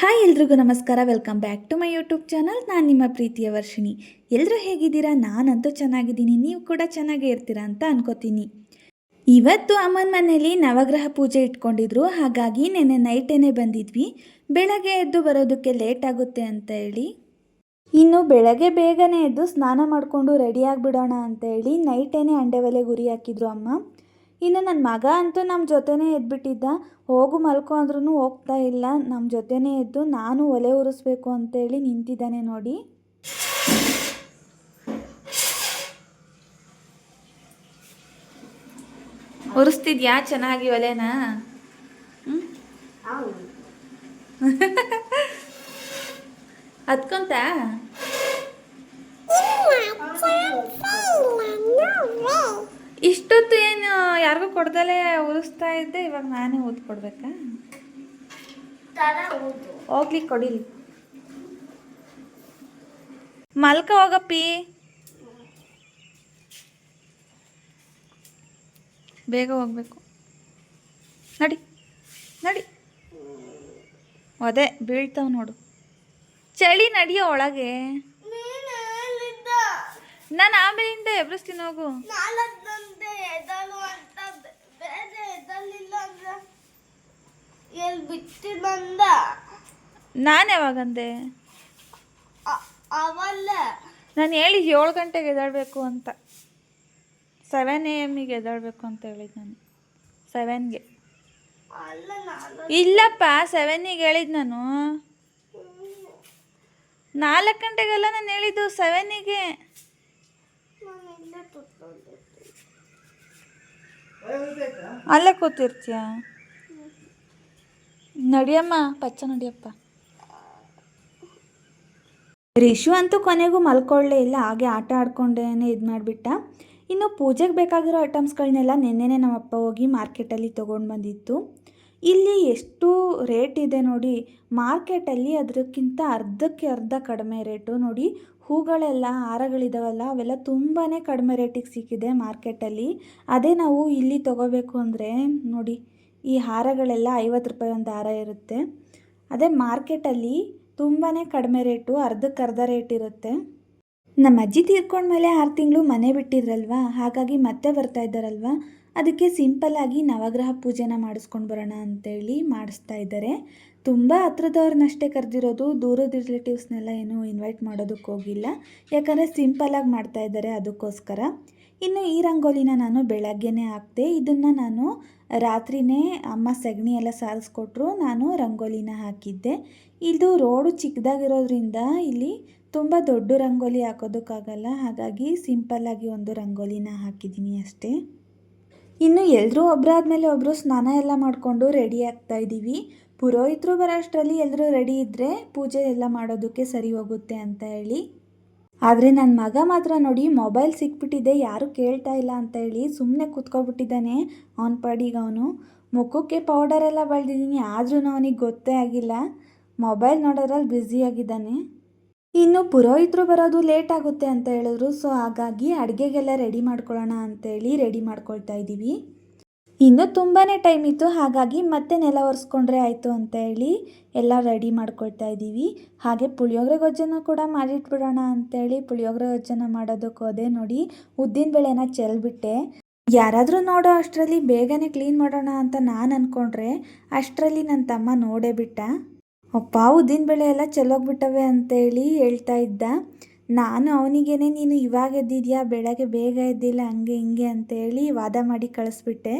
Hi ಎಲ್ರಿಗೂ ನಮಸ್ಕಾರ. Welcome back to my YouTube channel. ನಾನು ನಿಮ್ಮ ಪ್ರೀತಿಯ ವರ್ಷಿಣಿ. ಎಲ್ಲರೂ ಹೇಗಿದ್ದೀರಾ? ನಾನಂತೂ ಚೆನ್ನಾಗಿದ್ದೀನಿ, ನೀವು ಕೂಡ ಚೆನ್ನಾಗೇ ಇರ್ತೀರಾ ಅಂತ ಅನ್ಕೋತೀನಿ. ಇವತ್ತು ಅಮ್ಮನ ಮನೇಲಿ ನವಗ್ರಹ ಪೂಜೆ ಇಟ್ಕೊಂಡಿದ್ರು, ಹಾಗಾಗಿ ನೆನ್ನೆ ನೈಟೇನೆ ಬಂದಿದ್ವಿ. ಬೆಳಗ್ಗೆ ಎದ್ದು ಬರೋದಕ್ಕೆ ಲೇಟ್ ಆಗುತ್ತೆ ಅಂತ ಹೇಳಿ ಇನ್ನು ಬೆಳಗ್ಗೆ ಬೇಗನೆ ಎದ್ದು ಸ್ನಾನ ಮಾಡಿಕೊಂಡು ರೆಡಿಯಾಗಿಬಿಡೋಣ ಅಂತ ಹೇಳಿ ನೈಟೇನೆ ಅಂಡೆ ಒಲೆಗೆ ಗುರಿ ಹಾಕಿದ್ರು ಅಮ್ಮ. ಇನ್ನು ನನ್ನ ಮಗ ಅಂತೂ ನಮ್ಮ ಜೊತೆನೇ ಎದ್ಬಿಟ್ಟಿದ್ದ. ಹೋಗು ಮಲ್ಕೊ ಅಂದ್ರೂ ಹೋಗ್ತಾ ಇಲ್ಲ, ನಮ್ಮ ಜೊತೆನೇ ಎದ್ದು ನಾನು ಒಲೆ ಉರಿಸ್ಬೇಕು ಅಂತೇಳಿ ನಿಂತಿದ್ದಾನೆ ನೋಡಿ. ಉರಿಸ್ತಿದ್ಯಾ ಚೆನ್ನಾಗಿ ಒಲೆನಾ? ಹತ್ಕೊಂತ ಇಷ್ಟೊತ್ತು ಏನು ಯಾರಿಗೂ ಕೊಡ್ದಲೇ ಉರಿಸ್ತಾ ಇದ್ದೆ, ಇವಾಗ ನಾನೇ ಊದ್ ಕೊಡ್ಬೇಕಾ? ಹೋಗ್ಲಿ ಕೊಡಿಲಿ. ಮಲ್ಕ ಹೋಗಪ್ಪಿ, ಬೇಗ ಹೋಗ್ಬೇಕು. ನಡಿ ನಡಿ, ಅದೇ ಬೀಳ್ತಾವ ನೋಡು. ಚಳಿ, ನಡಿಯೋ ಒಳಗೆ. ನಾನು ಆಮೇಲಿಂದ ಎಬ್ರಿಸ್ತೀನಿ, ಹೋಗು. ನಾನು ಯಾವಾಗಂದೆ? ನಾನು ಹೇಳಿದ್ದು 7 ಗಂಟೆಗೆ ಎದ್ದೇಳಬೇಕು ಅಂತ. 7 AM ಎದ್ದೇಳಬೇಕು ಅಂತ ಹೇಳಿದ್ದು ನಾನು. 7ಗೆ ಇಲ್ಲಪ್ಪ, 7ಗೆ ಹೇಳಿದ್ದು ನಾನು. 4 ಗಂಟೆಗೆಲ್ಲ ನಾನು ಹೇಳಿದ್ದು 7ಗೆ. ಅಲ್ಲೇ ಕೂತಿರ್ತೀಯ? ನಡಿಯಮ್ಮ, ಪಚ್ಚ ನಡಿಯಪ್ಪ. ರಿಶು ಅಂತೂ ಕೊನೆಗೂ ಮಲ್ಕೊಳ್ಳೇ ಇಲ್ಲ, ಹಾಗೆ ಆಟ ಆಡ್ಕೊಂಡೇನೆ ಇದು ಮಾಡಿಬಿಟ್ಟ. ಇನ್ನು ಪೂಜೆಗೆ ಬೇಕಾಗಿರೋ ಐಟಮ್ಸ್ಗಳನ್ನೆಲ್ಲ ನೆನ್ನೆನೇ ನಮ್ಮಪ್ಪ ಹೋಗಿ ಮಾರ್ಕೆಟಲ್ಲಿ ತೊಗೊಂಡು ಬಂದಿತ್ತು. ಇಲ್ಲಿ ಎಷ್ಟು ರೇಟ್ ಇದೆ ನೋಡಿ, ಮಾರ್ಕೆಟಲ್ಲಿ ಅದಕ್ಕಿಂತ ಅರ್ಧಕ್ಕೆ ಅರ್ಧ ಕಡಿಮೆ ರೇಟು ನೋಡಿ. ಹೂಗಳೆಲ್ಲ, ಹಾರಗಳಿದಾವಲ್ಲ, ಅವೆಲ್ಲ ತುಂಬಾ ಕಡಿಮೆ ರೇಟಿಗೆ ಸಿಕ್ಕಿದೆ ಮಾರ್ಕೆಟಲ್ಲಿ. ಅದೇ ನಾವು ಇಲ್ಲಿ ತೊಗೋಬೇಕು ಅಂದರೆ ನೋಡಿ, ಈ ಹಾರಗಳೆಲ್ಲ 50 ರೂಪಾಯಿ ಒಂದು ಹಾರ ಇರುತ್ತೆ. ಅದೇ ಮಾರ್ಕೆಟಲ್ಲಿ ತುಂಬಾ ಕಡಿಮೆ ರೇಟು, ಅರ್ಧಕ್ಕೆ ಅರ್ಧ ರೇಟ್ ಇರುತ್ತೆ. ನಮ್ಮ ಅಜ್ಜಿ ತೀರ್ಕೊಂಡ್ಮೇಲೆ 6 ತಿಂಗಳು ಮನೆ ಬಿಟ್ಟಿದ್ರಲ್ವ, ಹಾಗಾಗಿ ಮತ್ತೆ ಬರ್ತಾ ಇದ್ದಾರಲ್ವ, ಅದಕ್ಕೆ ಸಿಂಪಲ್ಲಾಗಿ ನವಗ್ರಹ ಪೂಜೆನ ಮಾಡಿಸ್ಕೊಂಡು ಬರೋಣ ಅಂತೇಳಿ ಮಾಡಿಸ್ತಾ ಇದ್ದಾರೆ. ತುಂಬ ಹತ್ರದವ್ರನ್ನಷ್ಟೇ ಕರೆದಿರೋದು, ದೂರದ ರಿಲೇಟಿವ್ಸ್ನೆಲ್ಲ ಏನೂ ಇನ್ವೈಟ್ ಮಾಡೋದಕ್ಕೆ ಹೋಗಿಲ್ಲ, ಯಾಕಂದರೆ ಸಿಂಪಲ್ಲಾಗಿ ಮಾಡ್ತಾ ಇದ್ದಾರೆ ಅದಕ್ಕೋಸ್ಕರ. ಇನ್ನು ಈ ರಂಗೋಲಿನ ನಾನು ಬೆಳಗ್ಗೆನೇ ಹಾಕಿದೆ. ಇದನ್ನು ನಾನು ರಾತ್ರಿನೇ ಅಮ್ಮ ಸಗಣಿ ಎಲ್ಲ ಸಾರಿಸ್ಕೊಟ್ರು, ನಾನು ರಂಗೋಲಿನ ಹಾಕಿದ್ದೆ. ಇದು ರೋಡು ಚಿಕ್ಕದಾಗಿರೋದ್ರಿಂದ ಇಲ್ಲಿ ತುಂಬ ದೊಡ್ಡ ರಂಗೋಲಿ ಹಾಕೋದಕ್ಕಾಗಲ್ಲ, ಹಾಗಾಗಿ ಸಿಂಪಲ್ಲಾಗಿ ಒಂದು ರಂಗೋಲಿನ ಹಾಕಿದ್ದೀನಿ ಅಷ್ಟೇ. ಇನ್ನು ಎಲ್ಲರೂ ಒಬ್ಬರಾದ್ಮೇಲೆ ಒಬ್ಬರು ಸ್ನಾನ ಎಲ್ಲ ಮಾಡಿಕೊಂಡು ರೆಡಿ ಆಗ್ತಾ ಇದ್ದೀವಿ. ಪುರೋಹಿತರು ಬರೋ ಅಷ್ಟರಲ್ಲಿ ಎಲ್ಲರೂ ರೆಡಿ ಇದ್ದರೆ ಪೂಜೆ ಎಲ್ಲ ಮಾಡೋದಕ್ಕೆ ಸರಿ ಹೋಗುತ್ತೆ ಅಂತ ಹೇಳಿ. ಆದರೆ ನನ್ನ ಮಗ ಮಾತ್ರ ನೋಡಿ, ಮೊಬೈಲ್ ಸಿಕ್ಬಿಟ್ಟಿದೆ, ಯಾರೂ ಕೇಳ್ತಾ ಇಲ್ಲ ಅಂತ ಹೇಳಿ ಸುಮ್ಮನೆ ಕೂತ್ಕೊಬಿಟ್ಟಿದ್ದಾನೆ ಅವನ ಪಾಡಿಗೆ ಅವನು. ಮುಖಕ್ಕೆ ಪೌಡರೆಲ್ಲ ಬಳ್ದಿದ್ದೀನಿ, ಆದ್ರೂ ಅವನಿಗೆ ಗೊತ್ತೇ ಆಗಿಲ್ಲ, ಮೊಬೈಲ್ ನೋಡೋದ್ರಲ್ಲಿ ಬ್ಯುಸಿಯಾಗಿದ್ದಾನೆ. ಇನ್ನು ಪುರೋಹಿತರು ಬರೋದು ಲೇಟ್ ಆಗುತ್ತೆ ಅಂತ ಹೇಳಿದ್ರು, ಸೊ ಹಾಗಾಗಿ ಅಡುಗೆಗೆಲ್ಲ ರೆಡಿ ಮಾಡ್ಕೊಳ್ಳೋಣ ಅಂತೇಳಿ ರೆಡಿ ಮಾಡ್ಕೊಳ್ತಾ ಇದ್ದೀವಿ. ಇನ್ನೂ ತುಂಬಾ ಟೈಮ್ ಇತ್ತು, ಹಾಗಾಗಿ ಮತ್ತೆ ನೆಲ ಒರೆಸ್ಕೊಂಡ್ರೆ ಆಯಿತು ಅಂತ ಹೇಳಿ ಎಲ್ಲ ರೆಡಿ ಮಾಡ್ಕೊಳ್ತಾ ಇದ್ದೀವಿ. ಹಾಗೆ ಪುಳಿಯೋಗರೆ ಗೊಜ್ಜನ್ನು ಕೂಡ ಮಾಡಿಟ್ಬಿಡೋಣ ಅಂತೇಳಿ ಪುಳಿಯೋಗರೆ ಗೊಜ್ಜನ್ನು ಮಾಡೋದಕ್ಕೆ ಹೋದೆ ನೋಡಿ. ಉದ್ದಿನಬೇಳೆನ ಚೆಲ್ಬಿಟ್ಟೆ. ಯಾರಾದರೂ ನೋಡೋ ಅಷ್ಟರಲ್ಲಿ ಬೇಗನೆ ಕ್ಲೀನ್ ಮಾಡೋಣ ಅಂತ ನಾನು ಅಂದ್ಕೊಂಡ್ರೆ ಅಷ್ಟರಲ್ಲಿ ನನ್ನ ತಮ್ಮ ನೋಡೇ ಬಿಟ್ಟ. ಅಪ್ಪ, ಉದ್ದಿನಬೇಳೆ ಎಲ್ಲ ಚೆಲ್ಲೋಗ್ಬಿಟ್ಟವೆ ಅಂತೇಳಿ ಹೇಳ್ತಾ ಇದ್ದ. ನಾನು ಅವನಿಗೇನೆ, ನೀನು ಇವಾಗ ಎದ್ದಿದ್ಯಾ, ಬೆಳಗ್ಗೆ ಬೇಗ ಎದ್ದಿಲ್ಲ, ಹಂಗೆ ಹಿಂಗೆ ಅಂತೇಳಿ ವಾದ ಮಾಡಿ ಕಳಿಸ್ಬಿಟ್ಟೆ.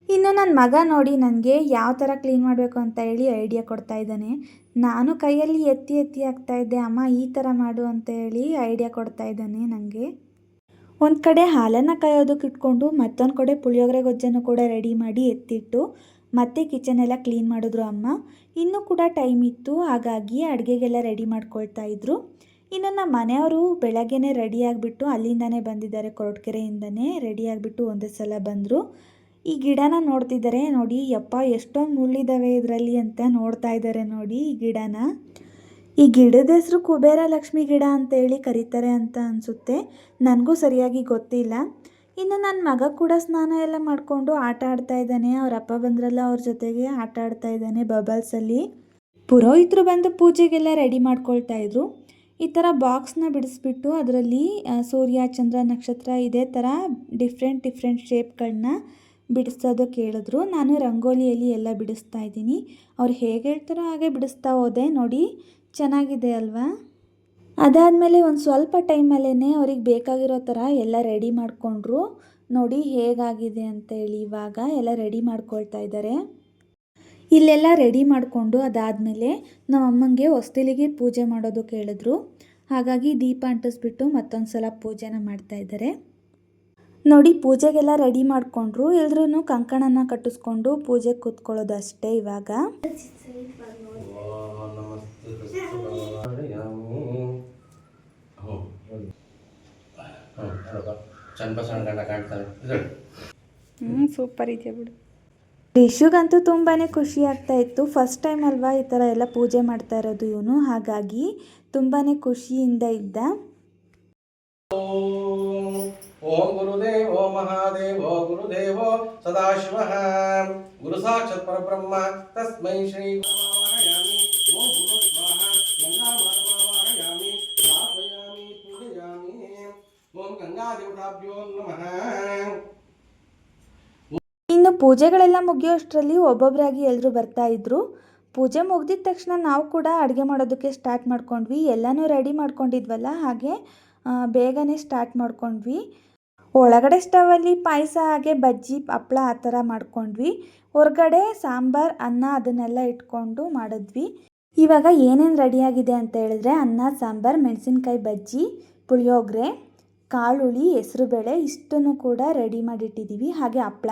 ಇನ್ನು ನನ್ನ ಮಗ ನೋಡಿ ನನಗೆ ಯಾವ ಥರ ಕ್ಲೀನ್ ಮಾಡಬೇಕು ಅಂತ ಹೇಳಿ ಐಡಿಯಾ ಕೊಡ್ತಾ ಇದ್ದಾನೆ. ನಾನು ಕೈಯಲ್ಲಿ ಎತ್ತಿ ಎತ್ತಿ ಹಾಕ್ತಾ ಇದ್ದೆ, ಅಮ್ಮ ಈ ಥರ ಮಾಡು ಅಂತ ಹೇಳಿ ಐಡಿಯಾ ಕೊಡ್ತಾ ಇದ್ದಾನೆ ನನಗೆ. ಒಂದು ಕಡೆ ಹಾಲನ್ನು ಕಾಯೋದಕ್ಕೆ ಇಟ್ಕೊಂಡು ಮತ್ತೊಂದು ಕಡೆ ಪುಳಿಯೋಗರೆ ಗೊಜ್ಜನ್ನು ಕೂಡ ರೆಡಿ ಮಾಡಿ ಎತ್ತಿಟ್ಟು ಮತ್ತೆ ಕಿಚನೆಲ್ಲ ಕ್ಲೀನ್ ಮಾಡಿದ್ರು ಅಮ್ಮ. ಇನ್ನೂ ಕೂಡ ಟೈಮ್ ಇತ್ತು, ಹಾಗಾಗಿ ಅಡುಗೆಗೆಲ್ಲ ರೆಡಿ ಮಾಡ್ಕೊಳ್ತಾ ಇದ್ರು. ಇನ್ನು ನಮ್ಮ ಮನೆಯವರು ಬೆಳಗ್ಗೆನೇ ರೆಡಿಯಾಗಿಬಿಟ್ಟು ಅಲ್ಲಿಂದನೇ ಬಂದಿದ್ದಾರೆ, ಕೊರಟಗೆರೆಯಿಂದನೇ ರೆಡಿಯಾಗಿಬಿಟ್ಟು ಒಂದೇ ಸಲ ಬಂದರು. ಈ ಗಿಡನ ನೋಡ್ತಿದ್ದಾರೆ ನೋಡಿ, ಯಪ್ಪ ಎಷ್ಟೊಂದು ಮುಳ್ಳಿದ್ದಾವೆ ಇದರಲ್ಲಿ ಅಂತ ನೋಡ್ತಾ ಇದ್ದಾರೆ ನೋಡಿ ಈ ಗಿಡನ. ಈ ಗಿಡದ ಹೆಸರು ಕುಬೇರ ಲಕ್ಷ್ಮಿ ಗಿಡ ಅಂತೇಳಿ ಕರೀತಾರೆ ಅಂತ ಅನಿಸುತ್ತೆ, ನನಗೂ ಸರಿಯಾಗಿ ಗೊತ್ತಿಲ್ಲ. ಇನ್ನು ನನ್ನ ಮಗ ಕೂಡ ಸ್ನಾನ ಎಲ್ಲ ಮಾಡಿಕೊಂಡು ಆಟ ಆಡ್ತಾ ಇದ್ದಾನೆ. ಅವ್ರ ಅಪ್ಪ ಬಂದ್ರಲ್ಲ, ಅವ್ರ ಜೊತೆಗೆ ಆಟ ಆಡ್ತಾ ಇದ್ದಾನೆ ಬಬಲ್ಸಲ್ಲಿ. ಪುರೋಹಿತರು ಬಂದು ಪೂಜೆಗೆಲ್ಲ ರೆಡಿ ಮಾಡ್ಕೊಳ್ತಾ ಇದ್ರು. ಈ ಥರ ಬಾಕ್ಸ್ನ ಬಿಡಿಸ್ಬಿಟ್ಟು ಅದರಲ್ಲಿ ಸೂರ್ಯ, ಚಂದ್ರ, ನಕ್ಷತ್ರ ಇದೇ ಥರ ಡಿಫ್ರೆಂಟ್ ಶೇಪ್ಗಳನ್ನ ಬಿಡಿಸೋದಕ್ಕೆ ಹೇಳಿದ್ರು. ನಾನು ರಂಗೋಲಿಯಲ್ಲಿ ಎಲ್ಲ ಬಿಡಿಸ್ತಾ ಇದ್ದೀನಿ. ಅವ್ರು ಹೇಗೆ ಹೇಳ್ತಾರೋ ಹಾಗೆ ಬಿಡಿಸ್ತಾ ಹೋದೆ. ನೋಡಿ ಚೆನ್ನಾಗಿದೆ ಅಲ್ವಾ? ಅದಾದಮೇಲೆ ಒಂದು ಸ್ವಲ್ಪ ಟೈಮಲ್ಲೇ ಅವ್ರಿಗೆ ಬೇಕಾಗಿರೋ ಥರ ಎಲ್ಲ ರೆಡಿ ಮಾಡಿಕೊಂಡ್ರು. ನೋಡಿ ಹೇಗಾಗಿದೆ ಅಂತೇಳಿ ಇವಾಗ ಎಲ್ಲ ರೆಡಿ ಮಾಡ್ಕೊಳ್ತಾ ಇದ್ದಾರೆ. ಇಲ್ಲೆಲ್ಲ ರೆಡಿ ಮಾಡಿಕೊಂಡು ಅದಾದಮೇಲೆ ನಮ್ಮ ಅಮ್ಮಂಗೆ ಹೊಸ್ತಿಲಿಗೆ ಪೂಜೆ ಮಾಡೋದಕ್ಕೆ ಹೇಳಿದ್ರು. ಹಾಗಾಗಿ ದೀಪ ಅಂಟಿಸ್ಬಿಟ್ಟು ಮತ್ತೊಂದು ಸಲ ಪೂಜೆನ ಮಾಡ್ತಾ ಇದ್ದಾರೆ. ನೋಡಿ ಪೂಜೆಗೆಲ್ಲ ರೆಡಿ ಮಾಡಿಕೊಂಡ್ರು. ಎಲ್ರೂ ಕಂಕಣನ ಕಟ್ಟಿಸ್ಕೊಂಡು ಪೂಜೆಗೆ ಕೂತ್ಕೊಳ್ಳೋದು ಅಷ್ಟೇ ಇವಾಗ. ಸೂಪರ್ ಇದೆಯಾ ಬಿಡು. ರಿಷುಗಂತೂ ತುಂಬಾ ಖುಷಿ ಆಗ್ತಾ ಇತ್ತು. ಫಸ್ಟ್ ಟೈಮ್ ಅಲ್ವಾ ಈ ಥರ ಎಲ್ಲ ಪೂಜೆ ಮಾಡ್ತಾ ಇರೋದು ಇವನು, ಹಾಗಾಗಿ ತುಂಬಾ ಖುಷಿಯಿಂದ ಇದ್ದ. ಓಂ ಗುರುದೇವೋ ಮಹಾದೇವೋ ಗುರುದೇವೋ ಸದಾಶಿವಃ ಗುರು ಸಾಕ್ಷಾತ್ ಪರಬ್ರಹ್ಮ ತಸ್ಮೈ ಶ್ರೀ ಗುರುವಾರಯಾಮಿ ಓಂ ಗುರು ಸ್ವಾಹ ಗಂಗಾ ಮಾತವಾರಯಾಮಿ ಸ್ಥಾಪಯಾಮಿ ಪೂಜಯಾಮಿ ಓಂ ಗಂಗಾ ದೇವತಾಭ್ಯೋ ನಮಃ. ಇನ್ನು ಪೂಜೆಗಳೆಲ್ಲ ಮುಗಿಯೋಷ್ಟರಲ್ಲಿ ಒಬ್ಬೊಬ್ಬರಾಗಿ ಎಲ್ಲರೂ ಬರ್ತಾ ಇದ್ರು. ಪೂಜೆ ಮುಗ್ದಿದ ತಕ್ಷಣ ನಾವು ಕೂಡ ಅಡುಗೆ ಮಾಡೋದಕ್ಕೆ ಸ್ಟಾರ್ಟ್ ಮಾಡ್ಕೊಂಡ್ವಿ. ಎಲ್ಲನೂ ರೆಡಿ ಮಾಡ್ಕೊಂಡಿದ್ವಲ್ಲ, ಹಾಗೆ ಬೇಗನೆ ಸ್ಟಾರ್ಟ್ ಮಾಡ್ಕೊಂಡ್ವಿ. ಒಳಗಡೆ ಸ್ಟವಲ್ಲಿ ಪಾಯಸ, ಹಾಗೆ ಬಜ್ಜಿ, ಹಪ್ಪಳ ಆ ಥರ ಮಾಡ್ಕೊಂಡ್ವಿ. ಹೊರಗಡೆ ಸಾಂಬಾರು, ಅನ್ನ ಅದನ್ನೆಲ್ಲ ಇಟ್ಕೊಂಡು ಮಾಡಿದ್ವಿ. ಇವಾಗ ಏನೇನು ರೆಡಿಯಾಗಿದೆ ಅಂತ ಹೇಳಿದ್ರೆ ಅನ್ನ, ಸಾಂಬಾರು, ಮೆಣಸಿನ್ಕಾಯಿ ಬಜ್ಜಿ, ಪುಳಿಯೋಗರೆ, ಕಾಳುಳಿ, ಹೆಸರುಬೇಳೆ ಇಷ್ಟನ್ನು ಕೂಡ ರೆಡಿ ಮಾಡಿಟ್ಟಿದ್ದೀವಿ. ಹಾಗೆ ಹಪ್ಪಳ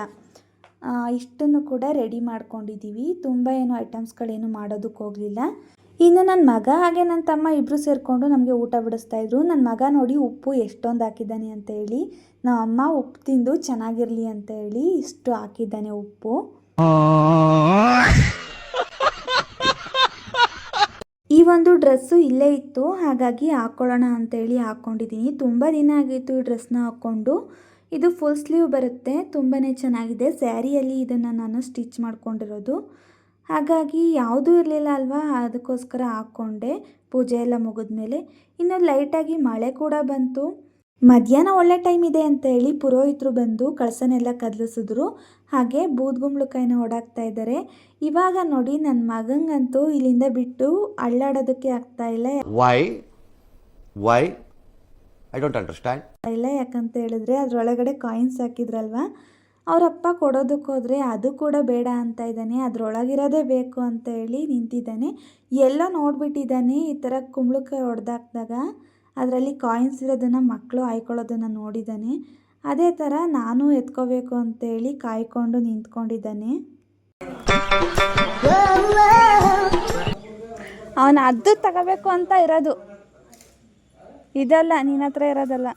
ಇಷ್ಟನ್ನು ಕೂಡ ರೆಡಿ ಮಾಡ್ಕೊಂಡಿದ್ದೀವಿ. ತುಂಬ ಏನು ಐಟಮ್ಸ್ಗಳೇನು ಮಾಡೋದಕ್ಕೆ ಹೋಗಲಿಲ್ಲ. ಇನ್ನು ನನ್ನ ಮಗ ಹಾಗೆ ನನ್ನ ತಮ್ಮ ಇಬ್ಬರು ಸೇರಿಕೊಂಡು ನಮಗೆ ಊಟ ಬಿಡಿಸ್ತಾಯಿದ್ರು. ನನ್ನ ಮಗ ನೋಡಿ ಉಪ್ಪು ಎಷ್ಟೊಂದು ಹಾಕಿದ್ದಾನೆ ಅಂತ ಹೇಳಿ. ನಮ್ಮ ಅಮ್ಮ ಉಪ್ಪು ತಿಂದು ಚೆನ್ನಾಗಿರಲಿ ಅಂತ ಹೇಳಿ ಇಷ್ಟು ಹಾಕಿದ್ದಾನೆ ಉಪ್ಪು. ಈ ಒಂದು ಡ್ರೆಸ್ಸು ಇಲ್ಲೇ ಇತ್ತು, ಹಾಗಾಗಿ ಹಾಕ್ಕೊಳ್ಳೋಣ ಅಂತೇಳಿ ಹಾಕ್ಕೊಂಡಿದ್ದೀನಿ. ತುಂಬ ದಿನ ಆಗಿತ್ತು ಈ ಡ್ರೆಸ್ನ ಹಾಕ್ಕೊಂಡು. ಇದು ಫುಲ್ ಸ್ಲೀವ್ ಬರುತ್ತೆ, ತುಂಬಾ ಚೆನ್ನಾಗಿದೆ. ಸ್ಯಾರಿಯಲ್ಲಿ ಇದನ್ನು ನಾನು ಸ್ಟಿಚ್ ಮಾಡ್ಕೊಂಡಿರೋದು, ಹಾಗಾಗಿ ಯಾವುದೂ ಇರಲಿಲ್ಲ ಅಲ್ವಾ, ಅದಕ್ಕೋಸ್ಕರ ಹಾಕ್ಕೊಂಡೆ ಪೂಜೆ ಎಲ್ಲ ಮುಗಿದ್ಮೇಲೆ. ಇನ್ನು ಲೈಟಾಗಿ ಮಳೆ ಕೂಡ ಬಂತು. ಮಧ್ಯಾಹ್ನ ಒಳ್ಳೆ ಟೈಮ್ ಇದೆ ಅಂತ ಹೇಳಿ ಪುರೋಹಿತರು ಬಂದು ಕಳಸನೆಲ್ಲ ಕದಲಿಸಿದ್ರು. ಹಾಗೆ ಬೂದ್ಗುಂಬಳಕಾಯಿನ ಓಡಾಕ್ತಾ ಇದ್ದಾರೆ. ಇವಾಗ ನೋಡಿ ನನ್ನ ಮಗಂಗಂತೂ ಇಲ್ಲಿಂದ ಬಿಟ್ಟು ಅಳ್ಳಾಡೋದಕ್ಕೆ ಆಗ್ತಾ ಇಲ್ಲ. ವೈ ಐ ಡೋಂಟ್ ಅಂಡರ್ಸ್ಟ್ಯಾಂಡ್ ಇಲ್ಲ, ಯಾಕಂತ ಹೇಳಿದ್ರೆ ಅದರೊಳಗಡೆ ಕಾಯಿನ್ಸ್ ಹಾಕಿದ್ರಲ್ವ, ಅವರಪ್ಪ ಕೊಡೋದಕ್ಕೆ ಹೋದರೆ ಅದು ಕೂಡ ಬೇಡ ಅಂತ ಇದ್ದಾನೆ. ಅದರೊಳಗಿರೋದೇ ಬೇಕು ಅಂತ ಹೇಳಿ ನಿಂತಿದ್ದಾನೆ. ಎಲ್ಲ ನೋಡಿಬಿಟ್ಟಿದ್ದಾನೆ. ಈ ಥರ ಕುಂಬಳಕಾಯಿ ಹೊಡೆದಾಕ್ದಾಗ ಅದರಲ್ಲಿ ಕಾಯಿನ್ಸ್ ಇರೋದನ್ನು ಮಕ್ಕಳು ಆಯ್ಕೊಳ್ಳೋದನ್ನು ನೋಡಿದ್ದಾನೆ. ಅದೇ ಥರ ನಾನು ಎತ್ಕೋಬೇಕು ಅಂತೇಳಿ ಕಾಯ್ಕೊಂಡು ನಿಂತ್ಕೊಂಡಿದ್ದಾನೆ. ಅವನು ಅದು ತಗೋಬೇಕು ಅಂತ ಇರೋದು, ಇದಲ್ಲ ನಿನ್ನ ಹತ್ರ ಇರೋದಲ್ಲ.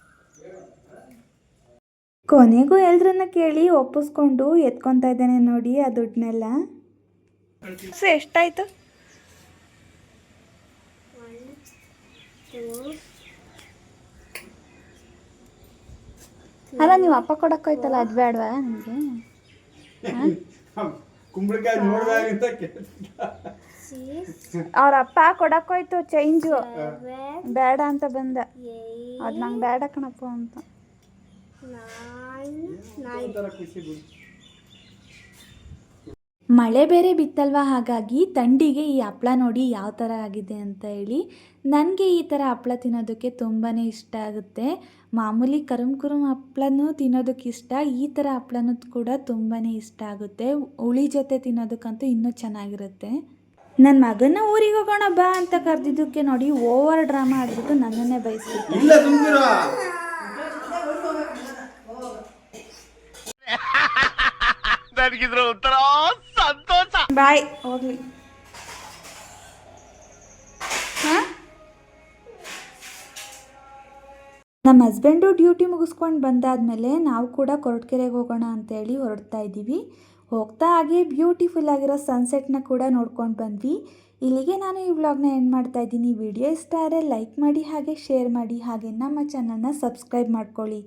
ಕೊನೆಗೂ ಎಲ್ರನ್ನ ಕೇಳಿ ಒಪ್ಪಿಸ್ಕೊಂಡು ಎತ್ಕೊತಾ ಇದ್ದಾನೆ ನೋಡಿ ಆ ದುಡ್ಡನ್ನೆಲ್ಲ. ಎಷ್ಟಾಯ್ತು? ಅಲ್ಲ ನೀವು ಅಪ್ಪ ಕೊಡಕ್ಕೋಯ್ತಲ್ಲ, ಅದು ಬೇಡವಾ ನಿಮಗೆ? ಅವ್ರ ಅಪ್ಪ ಕೊಡಕ್ಕೋಯ್ತು ಚೇಂಜು, ಬೇಡ ಅಂತ ಬಂದ. ಅದು ನಂಗೆ ಬೇಡ ಕಣಪ್ಪ ಅಂತ. ಮಳೆ ಬೇರೆ ಬಿತ್ತಲ್ವ, ಹಾಗಾಗಿ ಥಂಡಿಗೆ ಈ ಹಪ್ಪಳ ನೋಡಿ ಯಾವ ಥರ ಆಗಿದೆ ಅಂತ ಹೇಳಿ. ನನಗೆ ಈ ಥರ ಹಪ್ಪಳ ತಿನ್ನೋದಕ್ಕೆ ತುಂಬಾ ಇಷ್ಟ ಆಗುತ್ತೆ. ಮಾಮೂಲಿ ಕರುಮ್ ಹಪ್ಪಳನೂ ತಿನ್ನೋದಕ್ಕೆ ಇಷ್ಟ, ಈ ಥರ ಹಪ್ಪಳನೂ ಕೂಡ ತುಂಬಾ ಇಷ್ಟ ಆಗುತ್ತೆ. ಹುಳಿ ಜೊತೆ ತಿನ್ನೋದಕ್ಕಂತೂ ಇನ್ನೂ ಚೆನ್ನಾಗಿರುತ್ತೆ. ನನ್ನ ಮಗನ ಊರಿಗೆ ಹೋಗೋಣ ಬಾ ಅಂತ ಕರೆದಿದ್ದಕ್ಕೆ ನೋಡಿ ಓವರ್ ಡ್ರಾಮಾ ಆಗಿಬಿಟ್ಟು ನನ್ನನ್ನೇ ಬಯಸ್ಬಿಟ್ಟು. ಬಾಯ್ ಹೋಗ್ಲಿ. ನಮ್ಮ ಹಸ್ಬೆಂಡು ಡ್ಯೂಟಿ ಮುಗಿಸ್ಕೊಂಡು ಬಂದಾದಮೇಲೆ ನಾವು ಕೂಡ ಕೊರಟಗೆರೆಗೆ ಹೋಗೋಣ ಅಂತೇಳಿ ಹೊರಡ್ತಾ ಇದ್ದೀವಿ. ಹೋಗ್ತಾ ಹಾಗೆ ಬ್ಯೂಟಿಫುಲ್ ಆಗಿರೋ ಸನ್ಸೆಟ್ನ ಕೂಡ ನೋಡ್ಕೊಂಡು ಬಂದ್ವಿ. ಇಲ್ಲಿಗೆ ನಾನು ಈ ವ್ಲಾಗ್ನ ಎಂಡ್ ಮಾಡ್ತಾ ಇದ್ದೀನಿ. ವಿಡಿಯೋ ಇಷ್ಟ ಆದರೆ ಲೈಕ್ ಮಾಡಿ, ಹಾಗೆ ಶೇರ್ ಮಾಡಿ, ಹಾಗೆ ನಮ್ಮ ಚಾನಲ್ನ ಸಬ್ಸ್ಕ್ರೈಬ್ ಮಾಡ್ಕೊಳ್ಳಿ.